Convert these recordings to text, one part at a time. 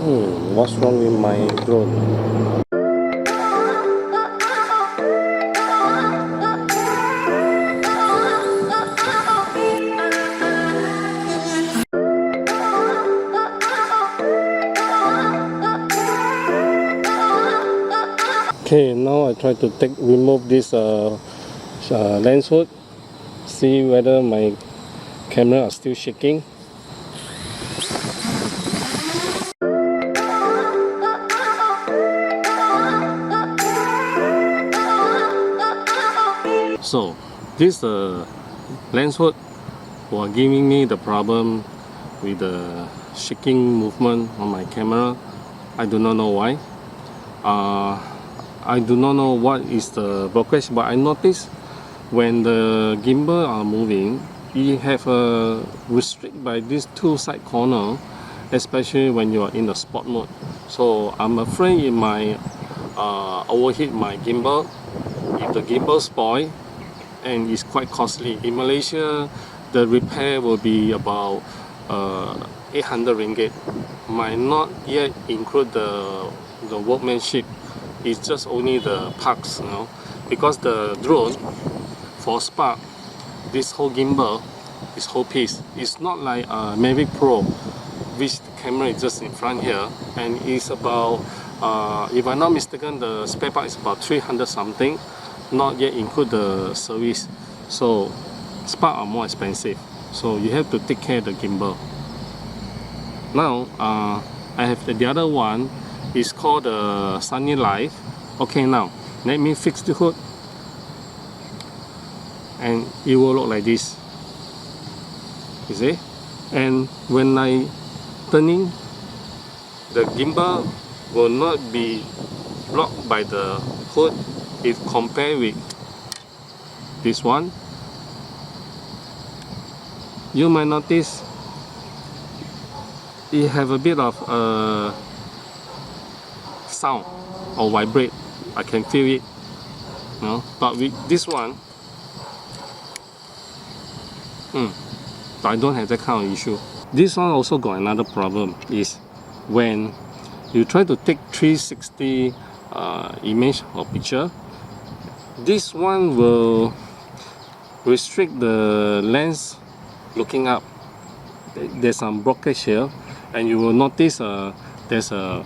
What's wrong with my drone? Okay, now I try to remove this lens hood, see whether my camera are still shaking. So this lens hood was giving me the problem with the shaking movement on my camera. I do not know why. I do not know what is the blockage, but I noticed when the gimbal are moving, you have a restrict by these two side corner, especially when you are in the sport mode. So I'm afraid it might overheat my gimbal. If the gimbal spoil, and it's quite costly. In Malaysia, the repair will be about 800 ringgit. Might not yet include the workmanship. It's just only the parts, you know, because the drone for Spark, this whole gimbal, this whole piece, is not like a Mavic Pro, which the camera is just in front here, and it's about, if I'm not mistaken, the spare part is about 300 something, not yet include the service. So Spark are more expensive, so you have to take care of the gimbal. Now I have the other one. It's called the Sunny Life. Okay, now let me fix the hood, and it will look like this. You see? And when I turning, the gimbal will not be blocked by the hood if compared with this one. You might notice it have a bit of sound or vibrate. I can feel it, you know? But with this one, I don't have that kind of issue. This one also got another problem, is when you try to take 360 image or picture, this one will restrict the lens looking up. There's some blockage here, and you will notice there's a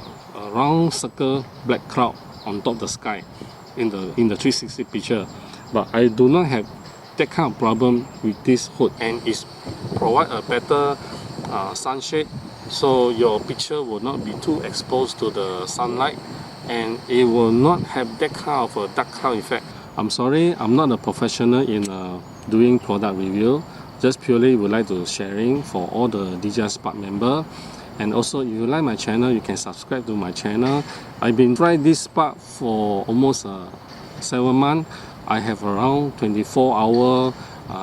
round circle black cloud on top of the sky in the 360 picture. But I do not have that kind of problem with this hood, and it provide a better sunshade, so your picture will not be too exposed to the sunlight, and it will not have that kind of a dark cloud effect. I'm sorry, I'm not a professional in doing product review. Just purely would like to sharing for all the DJI SPARK member. And also, if you like my channel, you can subscribe to my channel. I've been trying this Spark for almost 7 months. I have around 24-hour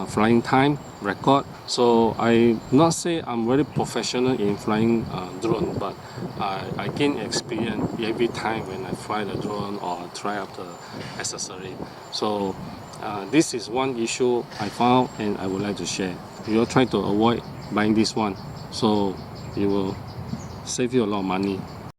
flying time record. So I not say I'm very professional in flying drone, but I gain experience every time when I fly the drone or try out the accessory. So this is one issue I found, and I would like to share. You will try to avoid buying this one, so it will save you a lot of money.